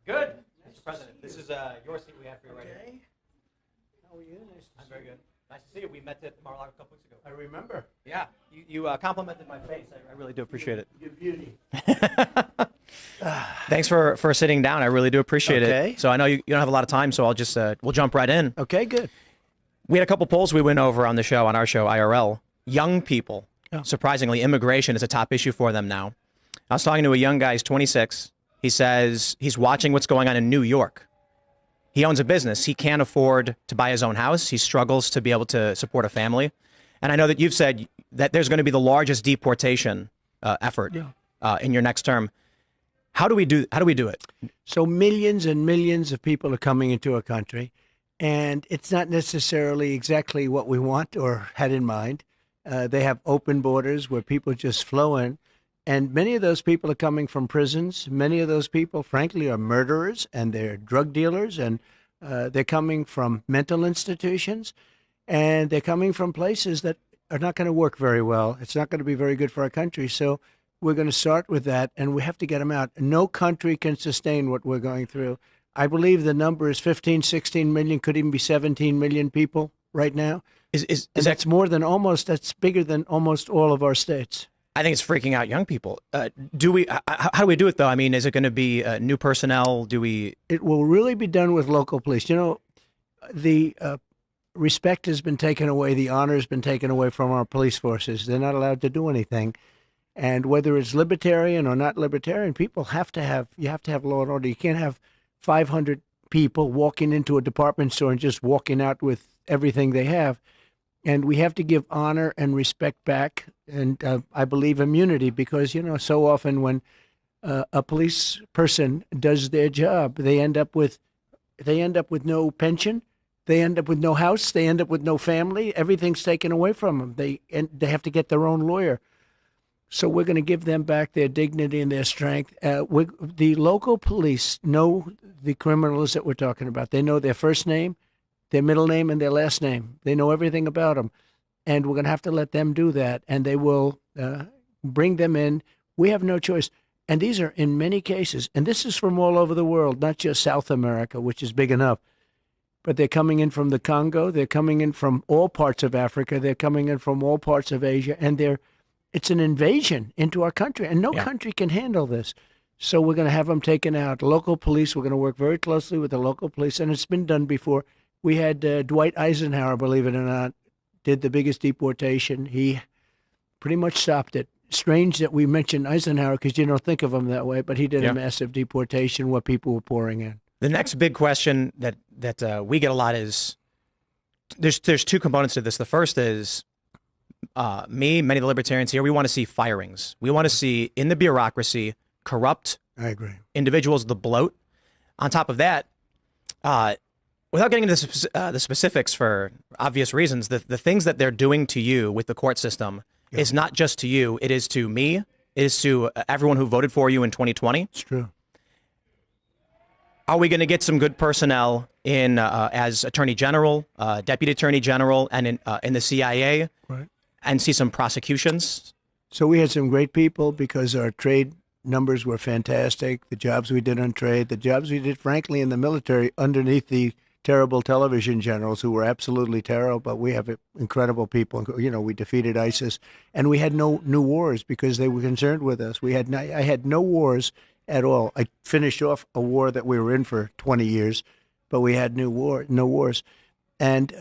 Good, Mr. President. This is your seat we have for you right here. How are you? I'm very good. Nice to see you. We met at Mar-a-Lago a couple weeks ago. I remember. Yeah, you complimented my face. I really do appreciate it. Your beauty. Thanks for sitting down. I really do appreciate Okay. it. So I know you don't have a lot of time, so I'll just we'll jump right in. Okay, good. We had a couple polls we went over on the show, on our show, IRL. Young people, surprisingly, immigration is a top issue for them now. I was talking to a young guy, he's 26. He says he's watching what's going on in New York. He owns a business. He can't afford to buy his own house. He struggles to be able to support a family. And I know that you've said that there's going to be the largest deportation effort in your next term. How do we do it? So millions and millions of people are coming into our country, and it's not necessarily exactly what we want or had in mind. They have open borders where people just flow in. And many of those people are coming from prisons. Many of those people, frankly, are murderers and they're drug dealers, and they're coming from mental institutions, and they're coming from places that are not going to work very well. It's not going to be very good for our country. So we're going to start with that, and we have to get them out. No country can sustain what we're going through. I believe the number is 15, 16 million, could even be 17 million people right now. Is that's more than that's bigger than almost all of our states. I think it's freaking out young people. How do we do it, though? I mean, is it going to be new personnel? It will really be done with local police. You know, the respect has been taken away. The honor has been taken away from our police forces. They're not allowed to do anything. And whether it's libertarian or not libertarian, you have to have law and order. You can't have 500 people walking into a department store and just walking out with everything they have. And we have to give honor and respect back, and I believe immunity, because, you know, so often when a police person does their job, they end up with no pension, they end up with no house, they end up with no family. Everything's taken away from them. They have to get their own lawyer. So we're going to give them back their dignity and their strength. The local police know the criminals that we're talking about. They know their first name, their middle name, and their last name. They know everything about them. And we're going to have to let them do that. And they will bring them in. We have no choice. And these are in many cases, and this is from all over the world, not just South America, which is big enough, but they're coming in from the Congo. They're coming in from all parts of Africa. They're coming in from all parts of Asia. And it's an invasion into our country. And no country can handle this. So we're going to have them taken out. Local police, we're going to work very closely with the local police. And it's been done before. We had Dwight Eisenhower, believe it or not, did the biggest deportation. He pretty much stopped it. Strange that we mentioned Eisenhower because you don't think of him that way, but he did a massive deportation where people were pouring in. The next big question that we get a lot is there's two components to this. The first is many of the libertarians here, we want to see firings. We want to see in the bureaucracy corrupt individuals, the bloat. On top of that, without getting into the specifics for obvious reasons, the things that they're doing to you with the court system is not just to you. It is to me. It is to everyone who voted for you in 2020. It's true. Are we going to get some good personnel in as Attorney General, Deputy Attorney General, and in the CIA, and see some prosecutions? So we had some great people because our trade numbers were fantastic. The jobs we did on trade, the jobs we did, frankly, in the military underneath the terrible television generals who were absolutely terrible, but we have incredible people. You know, we defeated ISIS, and we had no new wars because they were concerned with us. I had no wars at all. I finished off a war that we were in for 20 years, but we had no wars. And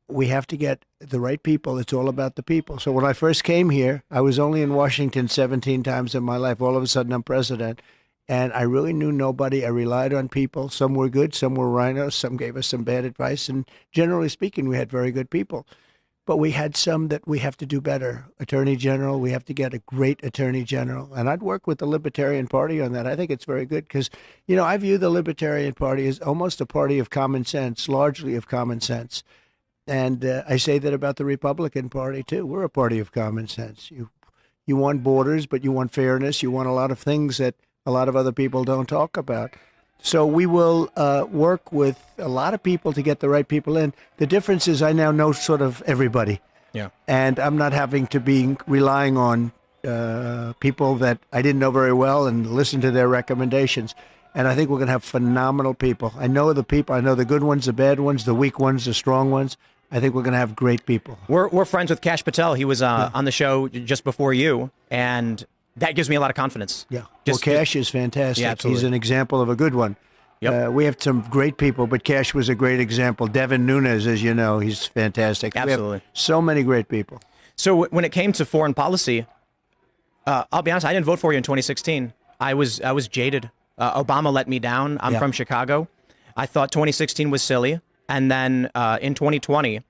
we have to get the right people. It's all about the people. So when I first came here, I was only in Washington 17 times in my life. All of a sudden, I'm president. And I really knew nobody. I relied on people. Some were good, some were rhinos, some gave us some bad advice. And generally speaking, we had very good people. But we had some that we have to do better. Attorney General, we have to get a great Attorney General. And I'd work with the Libertarian Party on that. I think it's very good because, you know, I view the Libertarian Party as almost a party of common sense, largely of common sense. And I say that about the Republican Party, too. We're a party of common sense. You want borders, but you want fairness. You want a lot of things that a lot of other people don't talk about. So we will work with a lot of people to get the right people in. The difference is I now know sort of everybody. Yeah. And I'm not having to be relying on people that I didn't know very well and listen to their recommendations. And I think we're going to have phenomenal people. I know the people. I know the good ones, the bad ones, the weak ones, the strong ones. I think we're going to have great people. We're friends with Kash Patel. He was on the show just before you, and that gives me a lot of confidence. Yeah. Cash is fantastic. Yeah, absolutely. He's an example of a good one. Yep. We have some great people, but Cash was a great example. Devin Nunes, as you know, he's fantastic. Absolutely. We have so many great people. So when it came to foreign policy, I'll be honest, I didn't vote for you in 2016. I was jaded. Obama let me down. I'm from Chicago. I thought 2016 was silly. And then in 2020,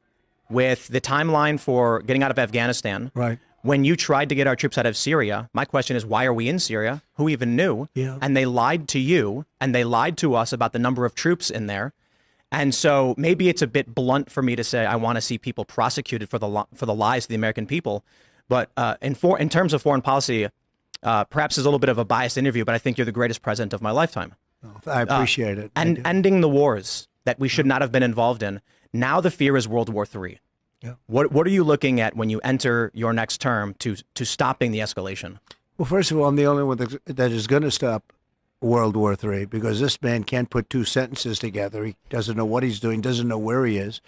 with the timeline for getting out of Afghanistan, right, when you tried to get our troops out of Syria, my question is, why are we in Syria? Who even knew? Yeah. And they lied to you, and they lied to us about the number of troops in there. And so maybe it's a bit blunt for me to say I want to see people prosecuted for the lies to the American people. But in terms of foreign policy, perhaps it's a little bit of a biased interview, but I think you're the greatest president of my lifetime. I appreciate it. And ending the wars that we should not have been involved in. Now the fear is World War III. Yeah. What are you looking at when you enter your next term to stopping the escalation? Well, first of all, I'm the only one that is going to stop World War III, because this man can't put two sentences together. He doesn't know what he's doing, doesn't know where he is.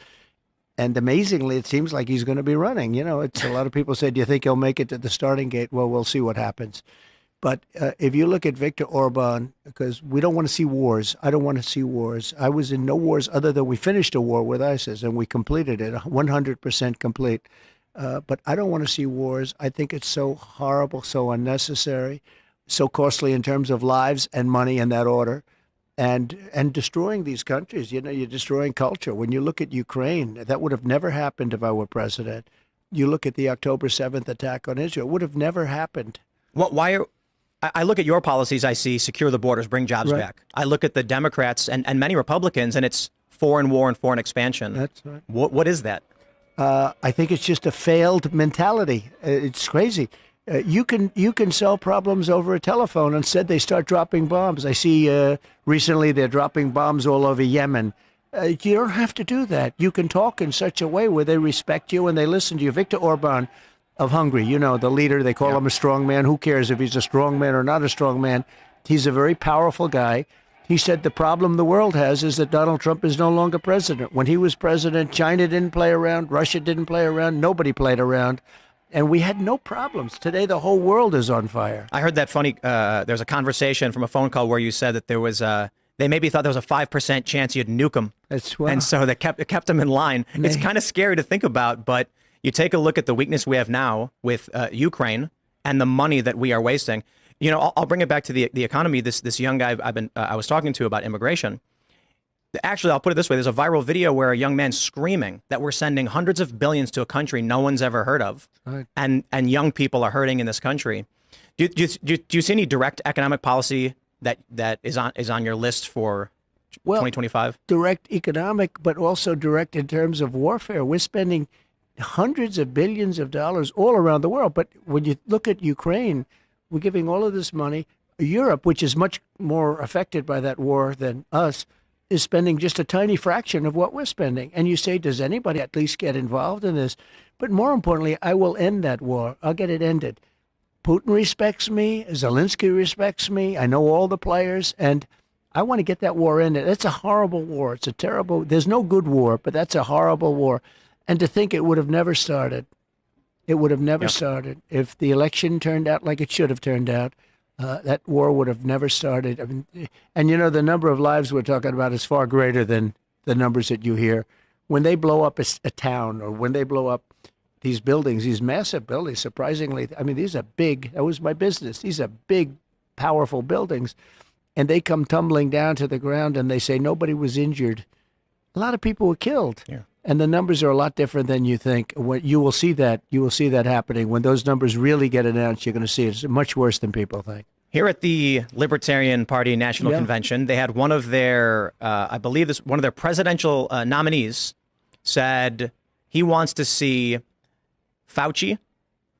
And amazingly, it seems like he's going to be running. You know, it's a lot of people say, do you think he'll make it to the starting gate? Well, we'll see what happens. But if you look at Viktor Orban, because we don't want to see wars. I don't want to see wars. I was in no wars other than we finished a war with ISIS, and we completed it, 100% complete. But I don't want to see wars. I think it's so horrible, so unnecessary, so costly in terms of lives and money in that order, and destroying these countries. You know, you're destroying culture. When you look at Ukraine, that would have never happened if I were president. You look at the October 7th attack on Israel, it would have never happened. I look at your policies, I see secure the borders, bring jobs back. I look at the Democrats and many Republicans, and it's foreign war and foreign expansion. That's right. What is that? I think it's just a failed mentality. It's crazy. You can solve problems over a telephone. Instead, they start dropping bombs. I see recently they're dropping bombs all over Yemen. You don't have to do that. You can talk in such a way where they respect you and they listen to you. Viktor Orban of Hungary, you know, the leader, they call him a strong man. Who cares if he's a strong man or not a strong man? He's a very powerful guy. He said the problem the world has is that Donald Trump is no longer president. When he was president, China didn't play around, Russia didn't play around, nobody played around, and we had no problems. Today, the whole world is on fire. I heard that funny, there's a conversation from a phone call where you said that there was they maybe thought there was a 5% chance you'd nuke them. That's wow. And so it kept them in line. It's kind of scary to think about, but you take a look at the weakness we have now with Ukraine and the money that we are wasting. You know, I'll bring it back to the economy. This young guy I was talking to about immigration. Actually, I'll put it this way: there's a viral video where a young man's screaming that we're sending hundreds of billions to a country no one's ever heard of, right, and young people are hurting in this country. Do you see any direct economic policy that is on your list for 2025? Direct economic, but also direct in terms of warfare. We're spending hundreds of billions of dollars all around the world. But when you look at Ukraine, we're giving all of this money. Europe, which is much more affected by that war than us, is spending just a tiny fraction of what we're spending. And you say, does anybody at least get involved in this? But more importantly, I will end that war. I'll get it ended. Putin respects me. Zelensky respects me. I know all the players. And I want to get that war ended. It's a horrible war. It's a terrible, there's no good war, but that's a horrible war. And to think it would have never started. It would have never started. If the election turned out like it should have turned out, that war would have never started. I mean, and you know, the number of lives we're talking about is far greater than the numbers that you hear. When they blow up a town, or when they blow up these buildings, these massive buildings, surprisingly, I mean, these are big. That was my business. These are big, powerful buildings. And they come tumbling down to the ground and they say nobody was injured. A lot of people were killed. Yeah. And the numbers are a lot different than you think. When you will see that happening. When those numbers really get announced, you're going to see it's much worse than people think. Here at the Libertarian Party National Convention, they had one of their, I believe one of their presidential nominees said he wants to see Fauci,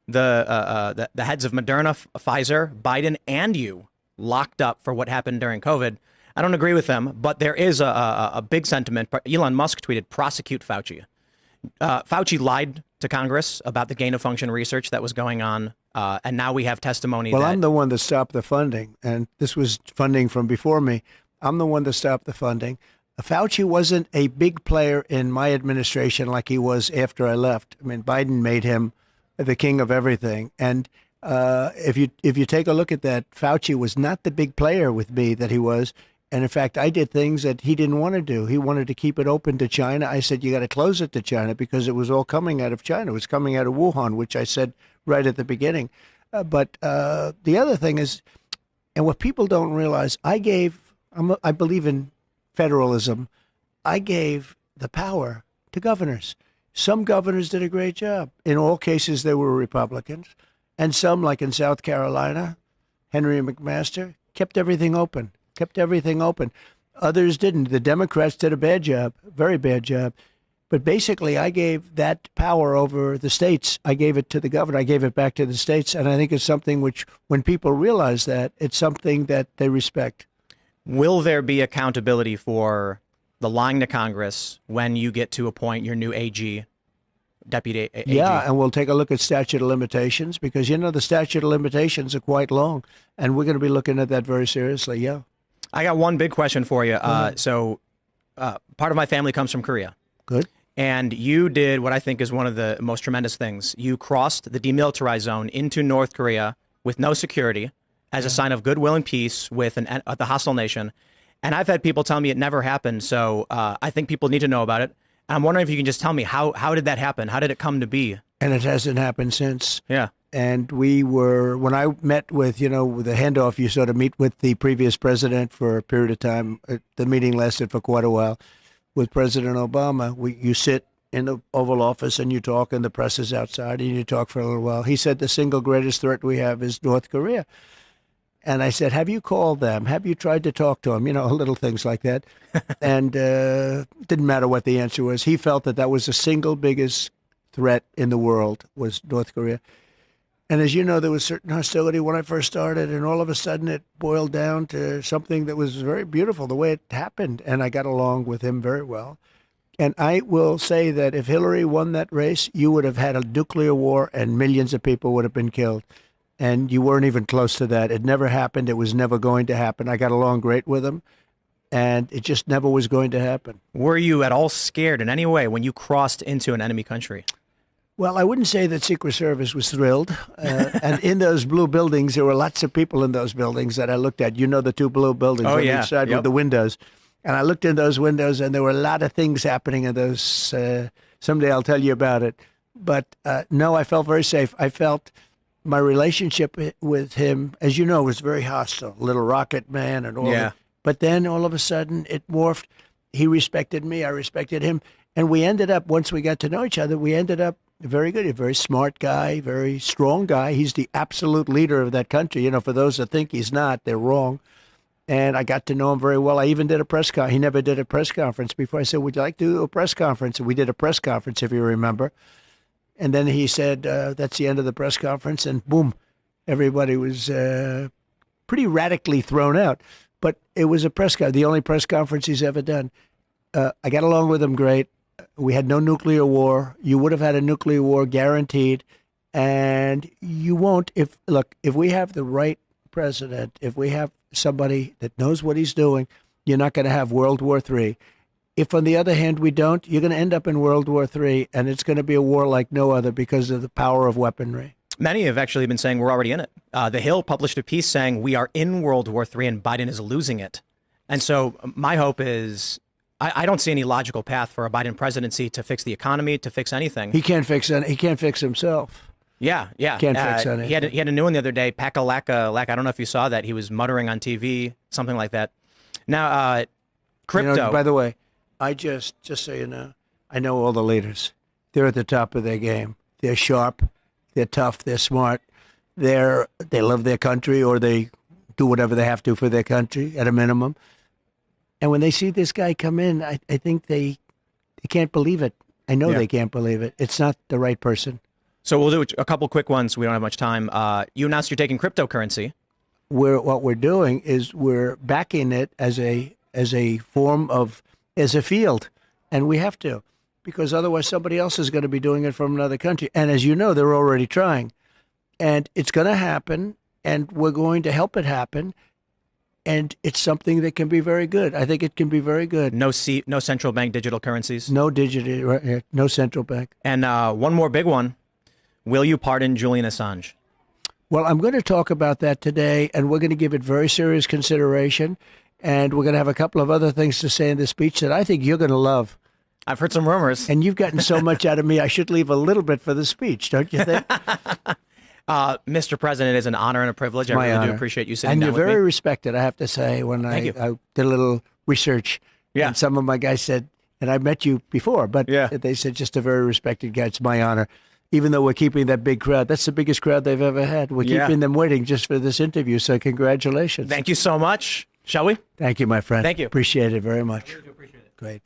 the heads of Moderna, Pfizer, Biden, and you locked up for what happened during COVID. I don't agree with them, but there is a big sentiment. Elon Musk tweeted, prosecute Fauci. Fauci lied to Congress about the gain-of-function research that was going on And now we have testimony Well, that I'm the one that stopped the funding, and this was funding from before me. I'm the one that stopped the funding. Fauci wasn't a big player in my administration like he was after I left. I mean, Biden made him the king of everything. And if you take a look at that, Fauci was not the big player with me that he was. And in fact, I did things that he didn't want to do. He wanted to keep it open to China. I said, you got to close it to China because it was all coming out of China. It was coming out of Wuhan, which I said right at the beginning. But the other thing is, and what people don't realize, I believe in federalism. I gave the power to governors. Some governors did a great job. In all cases, they were Republicans. And some, like in South Carolina, Henry McMaster, kept everything open. Others didn't. The Democrats did a bad job, very bad job. But basically, I gave that power over the states. I gave it to the governor. I gave it back to the states. And I think it's something which, when people realize that, it's something that they respect. Will there be accountability for the lying to Congress when you get to appoint your new AG, deputy AG? Yeah, and we'll take a look at statute of limitations because, the statute of limitations are quite long. And we're going to be looking at that very seriously, yeah. I got one big question for you. So part of my family comes from Korea. Good. And you did what I think is one of the most tremendous things. You crossed the demilitarized zone into North Korea with no security as a sign of goodwill and peace with the hostile nation. And I've had people tell me it never happened. So I think people need to know about it. And I'm wondering if you can just tell me how did that happen? How did it come to be? And it hasn't happened since. Yeah. And when I met with, with the handoff, you sort of meet with the previous president for a period of time. The meeting lasted for quite a while. With President Obama, you sit in the Oval Office and you talk, and the press is outside, and you talk for a little while. He said the single greatest threat we have is North Korea. And I said, have you called them? Have you tried to talk to them? Little things like that. And didn't matter what the answer was. He felt that was the single biggest threat in the world was North Korea. And as you know, there was certain hostility when I first started, and all of a sudden it boiled down to something that was very beautiful, the way it happened. And I got along with him very well. And I will say that if Hillary won that race, you would have had a nuclear war and millions of people would have been killed. And you weren't even close to that. It never happened. It was never going to happen. I got along great with him, and it just never was going to happen. Were you at all scared in any way when you crossed into an enemy country? Well, I wouldn't say that Secret Service was thrilled. And in those blue buildings, there were lots of people in those buildings that I looked at. The two blue buildings on each side with the windows. And I looked in those windows, and there were a lot of things happening in those. Someday I'll tell you about it. But no, I felt very safe. I felt my relationship with him, as you know, was very hostile. Little Rocket Man and all that. But then all of a sudden it morphed. He respected me. I respected him. And we ended up, once we got to know each other, we ended up very good. A very smart guy, very strong guy. He's the absolute leader of that country. For those that think he's not, they're wrong. And I got to know him very well. I even did a press conference. He never did a press conference before. I said, would you like to do a press conference? And we did a press conference, if you remember. And then he said, that's the end of the press conference. And boom, everybody was pretty radically thrown out. But it was a press conference, the only press conference he's ever done. I got along with him great. We had no nuclear war. You would have had a nuclear war guaranteed. And you won't if we have the right president, if we have somebody that knows what he's doing, you're not going to have World War III. If, on the other hand, we don't, you're going to end up in World War III, and it's going to be a war like no other because of the power of weaponry. Many have actually been saying we're already in it. The Hill published a piece saying we are in World War III and Biden is losing it. And so my hope is I don't see any logical path for a Biden presidency to fix the economy, to fix anything. He can't fix any. He can't fix himself. Yeah. Can't fix anything. He had a new one the other day, Pakalaka. I don't know if you saw that. He was muttering on TV, something like that. Now, crypto. By the way, I just so you know, I know all the leaders. They're at the top of their game. They're sharp. They're tough. They're smart. They love their country, or they do whatever they have to for their country at a minimum. And when they see this guy come in, I think they can't believe it. I know they can't believe it. It's not the right person. So we'll do a couple quick ones. We don't have much time. You announced you're taking cryptocurrency. What we're doing is we're backing it as a form of, as a field. And we have to, because otherwise somebody else is going to be doing it from another country. And as you know, they're already trying. And it's going to happen, and we're going to help it happen. And it's something that can be very good. I think it can be very good. No central bank digital currencies. No digital, no central bank. And one more big one. Will you pardon Julian Assange? Well, I'm going to talk about that today, and we're going to give it very serious consideration. And we're going to have a couple of other things to say in the speech that I think you're going to love. I've heard some rumors. And you've gotten so much out of me, I should leave a little bit for the speech, don't you think? Mr. President, it is an honor and a privilege. I really do appreciate you sitting down with me. And you're very me. respected, I have to say. When I did a little research, and some of my guys said, and I met you before, but they said just a very respected guy. It's my honor. Even though we're keeping that big crowd, that's the biggest crowd they've ever had. We're keeping them waiting just for this interview, so congratulations. Thank you so much. Shall we? Thank you, my friend. Thank you. Appreciate it very much. I really do appreciate it. Great.